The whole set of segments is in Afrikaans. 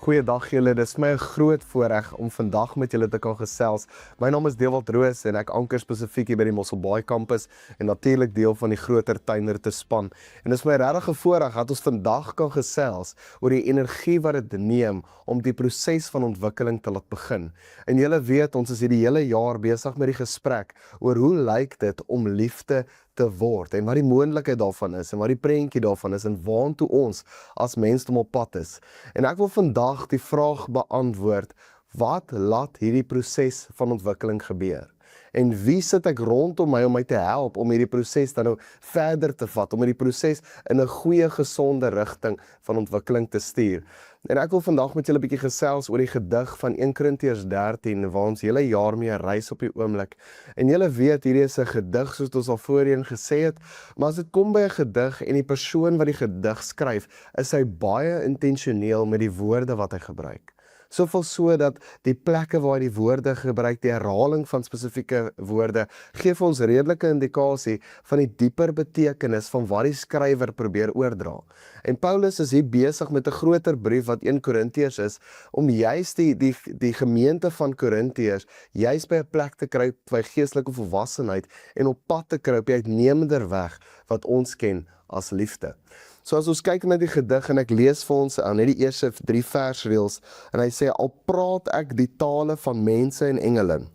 Goeiedag julle, dis my 'n groot voorreg om vandag met julle te kan gesels. My naam is Dewald Roos en ek anker spesifiek hier by die Mosselbaai kampus en natuurlik deel van die groter Tuinroete span. En dis my regtig 'n voorreg dat ons vandag kan gesels oor die energie wat dit neem om die proses van ontwikkeling te laat begin. En julle weet, ons is hier die hele jaar besig met die gesprek oor hoe lyk dit om liefde te word en wat die moontlikheid daarvan is en wat die prentjie daarvan is en waartoe ons as mensdom op pad is. En ek wil vandag die vraag beantwoord, wat laat hierdie proses van ontwikkeling gebeur? En wie sit ek rondom my om my te help om hierdie proses dan nou verder te vat, om hierdie proses in 'n goeie, gesonde rigting van ontwikkeling te stuur? En ek wil vandag met julle 'n bietjie gesels oor die gedig van 1 Korintiërs 13, waar ons hele jaar mee reis op die oomblik. En julle weet, hierdie is 'n gedig soos ons al voorheen gesê het, maar as dit kom by 'n gedig en die persoon wat die gedig skryf, is hy baie intentioneel met die woorde wat hy gebruik. Soveel so dat die plekke waar hy die woorde gebruik, die herhaling van spesifieke woorde, gee vir ons redelike indikasie van die dieper betekenis van wat die skrywer probeer oordra. En Paulus is hier besig met 'n groter brief wat 1 Korintiërs is, om juist die gemeente van Korintiërs juist by 'n plek te kry by geestelike volwassenheid en op pad te kry op die uitnemender weg wat ons ken as liefde. So as ons kyk na die gedig en ek lees vir ons net die eerste 3 versreëls en hy sê, al praat ek die tale van mense en engele,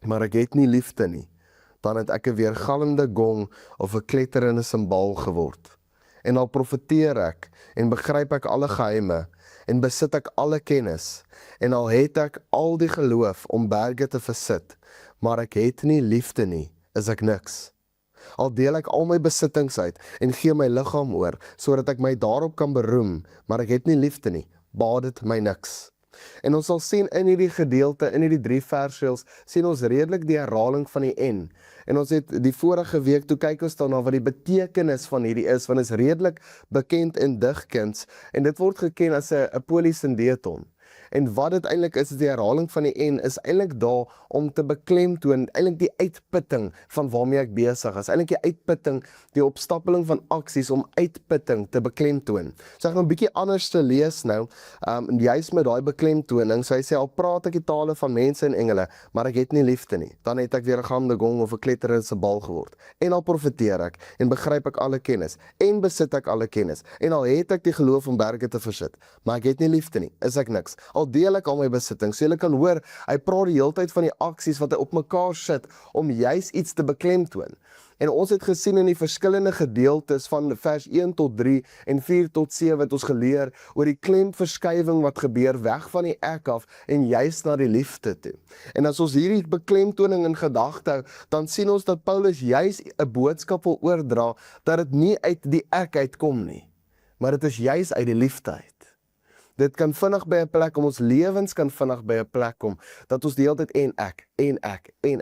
maar ek het nie liefde nie, dan het ek 'n weergalmende gong of 'n kletterende simbaal geword. En al profeteer ek en begryp ek alle geheime en besit ek alle kennis en al het ek al die geloof om berge te versit, maar ek het nie liefde nie, is ek niks. Al deel ek al my besittings uit en gee my liggaam oor, sodat ek my daarop kan beroem, maar ek het nie liefde nie, baat dit my niks. En ons sal sien in hierdie gedeelte, in hierdie 3 versreëls, sien ons redelik die herhaling van die en. En ons het die vorige week, toe kyk ons daarna wat die betekenis van hierdie is, want is redelik bekend in digkuns, en dit word geken as 'n polysyndeton. En wat dit eintlik is die herhaling van die en, is eintlik daar om te beklemtoon, eintlik die uitputting van waarmee ek besig is, eintlik die uitputting, die opstappeling van aksies om uitputting te beklemtoon. So ek gaan 'n bietjie anders te lees nou, juist met daai beklemtoning, so hy sê, al praat ek die tale van mense en engele, maar ek het nie liefde nie, dan het ek weer 'n gamde gong of 'n kletterende simbaal geword. En al profeteer ek, en begryp ek alle kennis, en besit ek alle kennis, en al het ek die geloof om berge te versit, maar ek het nie liefde nie, is ek niks. Al deel ek al my besittings, so julle kan hoor, hy praat die hele tyd van die aksies wat hy op mekaar sit, om juist iets te beklemtoon. En ons het gesien in die verskillende gedeeltes van vers 1 tot 3 en 4 tot 7 het ons geleer oor die klemverskywing wat gebeur weg van die ek af en juist na die liefde toe. En as ons hierdie beklemtoning in gedagte hou, dan sien ons dat Paulus juist 'n boodskap wil oordra, dat dit nie uit die ek uitkom nie, maar dit is juist uit die liefde uit. Dit kan vinnig by 'n plek kom, ons lewens kan vinnig by 'n plek kom, dat ons die hele tyd en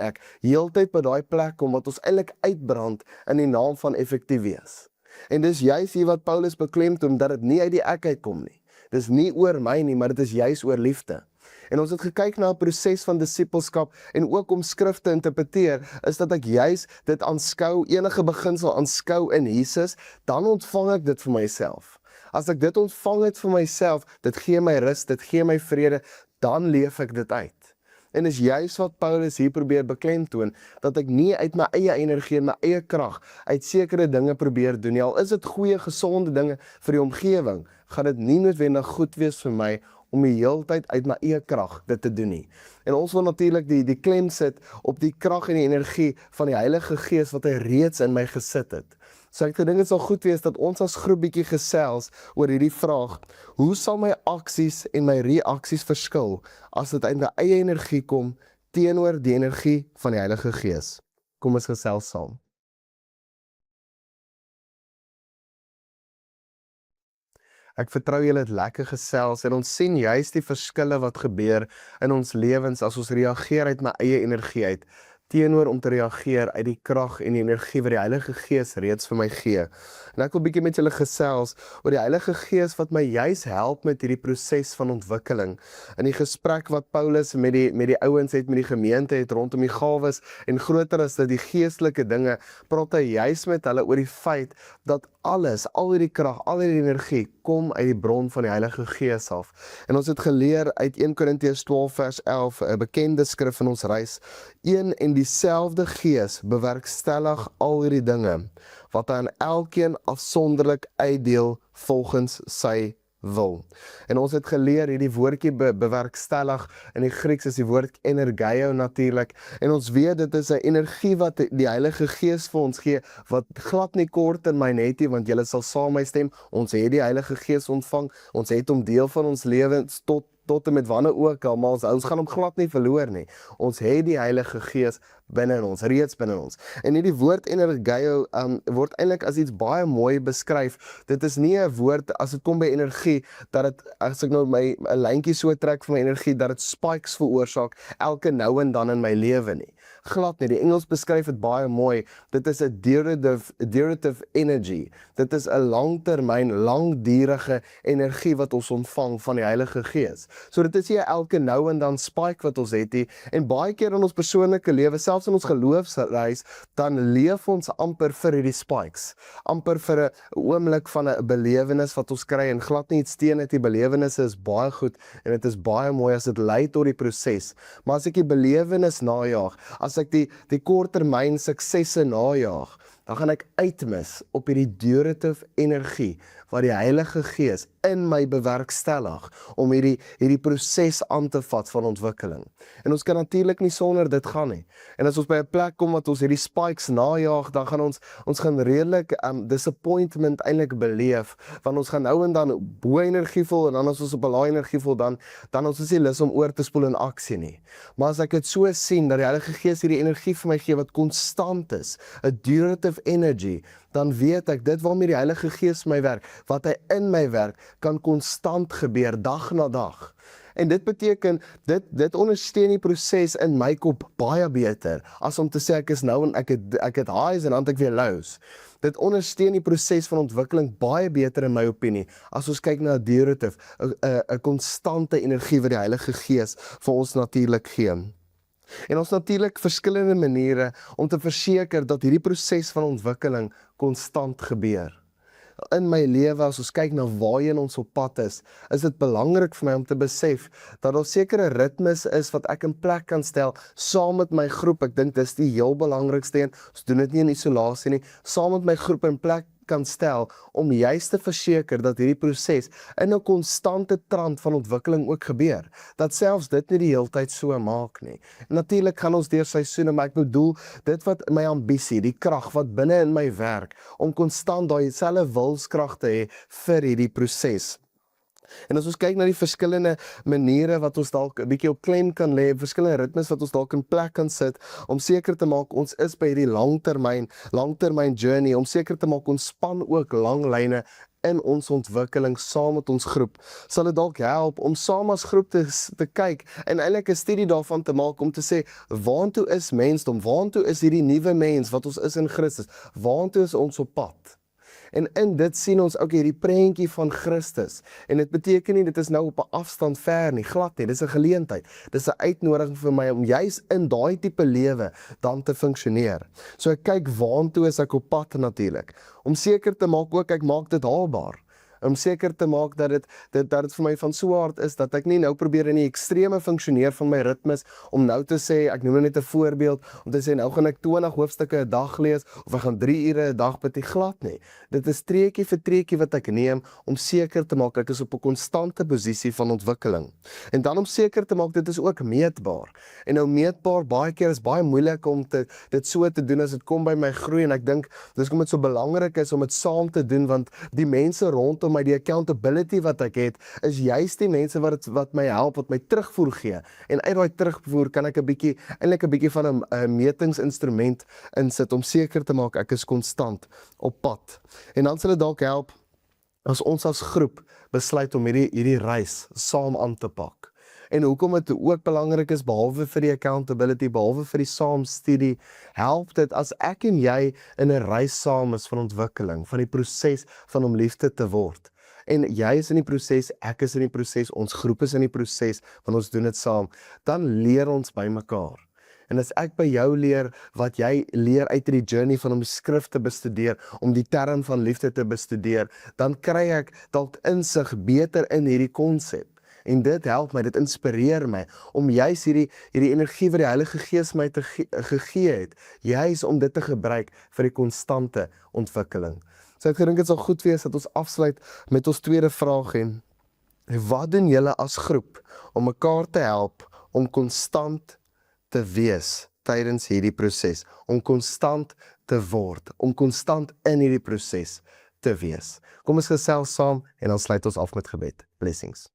ek, heeltyd by daai plek kom, wat ons eintlik uitbrand in die naam van effektief wees. En dis juist hier wat Paulus beklemtoon, dat dit nie uit die ek uitkom nie. Dis nie oor my nie, maar dit is juist oor liefde. En ons het gekyk na 'n proses van disippelskap en ook om skrif te interpreteer, is dat ek juist dit aanskou, enige beginsel aanskou in Jesus, dan ontvang ek dit vir myself. As ek dit ontvang het vir myself, dit gee my rus, dit gee my vrede, dan leef ek dit uit. En is juist wat Paulus hier probeer beklemtoon, dat ek nie uit my eie energie en my eie krag, uit sekere dinge probeer doen nie. Al is dit goeie, gesonde dinge vir die omgewing, gaan dit nie noodwendig goed wees vir my, om die hele tyd uit my eie krag dit te doen nie. En ons wil natuurlik die klem sit op die krag en die energie van die Heilige Gees wat hy reeds in my gesit het. So ek dink dit sal goed wees dat ons as groep bietjie gesels oor hierdie vraag, hoe sal my aksies en my reaksies verskil as dit uit my eie energie kom teenoor die energie van die Heilige Gees? Kom ons gesels saam. Ek vertrou julle het lekker gesels en ons sien juist die verskille wat gebeur in ons lewens as ons reageer uit my eie energie uit, teenoor om te reageer uit die krag en die energie wat die Heilige Gees reeds vir my gee. En ek wil bietjie met julle gesels oor die Heilige Gees wat my juis help met hierdie proses van ontwikkeling. In die gesprek wat Paulus met die ouens het, met die gemeente het rondom die gawes en groter as dit die geestelike dinge, praat hy juis met hulle oor die feit dat alles, al hierdie krag, al hierdie energie kom uit die bron van die Heilige Gees af. En ons het geleer uit 1 Korintiërs 12 vers 11, 'n bekende skrif in ons reis, een en dieselfde Gees bewerkstellig al hierdie dinge, wat hy aan elkeen afsonderlik uitdeel volgens sy wil. En ons het geleer hierdie woordjie bewerkstellig in die Grieks is die woord energeio natuurlik. En ons weet dit is 'n energie wat die Heilige Gees vir ons gee wat glad nie korttermyn het nie, want julle sal saam my stem. Ons het die Heilige Gees ontvang. Ons het hom deel van ons lewens tot en met wanneer ook al, maar ons gaan hom glad nie verloor nie. Ons het die Heilige Gees binne in ons, reeds binne ons. En hierdie woord energeio word eintlik as iets baie mooi beskryf. Dit is nie 'n woord as dit kom by energie dat dit, as ek nou 'n lyntjie so trek van my energie, dat dit spikes veroorsaak elke nou en dan in my lewe nie. Glad nie. Die Engels beskryf dit baie mooi. Dit is 'n durative energy. Dit is 'n langtermyn, langdurige energie wat ons ontvang van die Heilige Gees. So dit is nie elke nou en dan spike wat ons het nie. En baie keer in ons persoonlike lewe, selfs in ons geloofsreis, dan leef ons amper vir hierdie spikes. Amper vir 'n oomblik van 'n belewenis wat ons kry en glad nie iets teen het. Die belewennisse is baie goed en dit is baie mooi as dit lei tot die proses. Maar as ek die belewenis najag, as ek die korttermyn suksesse najag, dan gaan ek uitmis op hierdie durative energie wat die Heilige Gees in my bewerkstellig om hierdie proses aan te vat van ontwikkeling. En ons kan natuurlik nie sonder dit gaan nie. En as ons by 'n plek kom wat ons hierdie spikes najag, dan gaan ons gaan redelik disappointment eintlik beleef, want ons gaan nou en dan bo energievol en dan as ons op 'n lae energievol dan ons is nie lus om oor te spoel in aksie nie. Maar as ek dit so sien dat die Heilige Gees hierdie energie vir my gee wat konstant is, 'n durative energy, dan weet ek dit waarmee die Heilige Gees my werk, wat hy in my werk, kan konstant gebeur dag na dag. En dit beteken, dit ondersteun die proses in my kop baie beter, as om te sê ek is nou en ek het highs en dan het ek weer lows. Dit ondersteun die proses van ontwikkeling baie beter in my opinie, as ons kyk na 'n durative, 'n konstante energie wat die Heilige Gees vir ons natuurlik gee. En ons natuurlik verskillende maniere om te verseker dat hierdie proses van ontwikkeling konstant gebeur. In my lewe, as ons kyk na waarheen ons op pad is dit belangrik vir my om te besef dat daar sekere ritmes is wat ek in plek kan stel saam met my groep. Ek dink dis die heel belangrikste een. Ons doen dit nie in isolasie nie. Saam met my groep in plek kan stel om juist te verseker dat hierdie proses in 'n konstante trant van ontwikkeling ook gebeur. Dat selfs dit nie die heeltyd so maak nie. En natuurlik gaan ons deur seisoene, maar ek bedoel dit wat my ambisie, die krag wat binne in my werk om konstant daai selfe wilskrag te hê vir hierdie proses. En as ons kyk na die verskillende maniere wat ons dalk 'n bietjie op klem kan lê, verskillende ritmes wat ons dalk in plek kan sit, om seker te maak ons is by hierdie langtermyn journey, om seker te maak ons span ook lang lyne in ons ontwikkeling saam met ons groep, sal dit dalk help om saam as groep te kyk en eintlik 'n studie daarvan te maak om te sê, waantoe is mensdom, waantoe is hierdie nuwe mens wat ons is in Christus, waantoe is ons op pad? En in dit sien ons ook hierdie prentjie van Christus. En dit beteken nie dit is nou op 'n afstand ver nie, glad nie. Dis 'n geleentheid. Dis 'n uitnodiging vir my om juis in daai tipe lewe dan te funksioneer. So ek kyk waantoe is ek op pad natuurlik. Om seker te maak ook ek maak dit haalbaar. Om seker te maak dat dit vir my van so aard is dat ek nie nou probeer in die ekstreme funksioneer van my ritmes om nou te sê, ek noem net 'n voorbeeld, om te sê nou gaan ek 20 hoofstukke 'n dag lees of ek gaan 3 ure 'n dag bid, glad nie. Dit is treetjie vir treetjie wat ek neem om seker te maak ek is op 'n konstante posisie van ontwikkeling. En dan om seker te maak dit is ook meetbaar. En nou meetbaar baie keer is baie moeilik om dit so te doen as dit kom by my groei en ek dink dis hoekom dit so belangrik is om dit saam te doen want die mense rondom my, die accountability wat ek het, is juist die mense wat my help, wat my terugvoer gee. En uit daai terugvoer kan ek eintlik 'n bietjie van 'n metingsinstrument insit om seker te maak ek is konstant op pad. En dan sal dit dalk help as ons as groep besluit om hierdie reis saam aan te pak. En hoekom dit ook belangrik is, behalwe vir die accountability, behalwe vir die saamstudie, help dit as ek en jy in 'n reis saam is van ontwikkeling, van die proses van om liefde te word. En jy is in die proses, ek is in die proses, ons groep is in die proses, want ons doen dit saam, dan leer ons by mekaar. En as ek by jou leer wat jy leer uit hierdie journey van om die skrif te bestudeer, om die term van liefde te bestudeer, dan kry ek dalk insig beter in hierdie konsep. En dit help my, dit inspireer my, om juis hierdie energie wat die Heilige Gees my gegee het, juis om dit te gebruik vir die konstante ontwikkeling. So ek gedink dit sal goed wees dat ons afsluit met ons tweede vraag en wat doen julle as groep om mekaar te help om konstant te wees tydens hierdie proses, om konstant te word, om konstant in hierdie proses te wees. Kom ons gesels saam en dan sluit ons af met gebed. Blessings.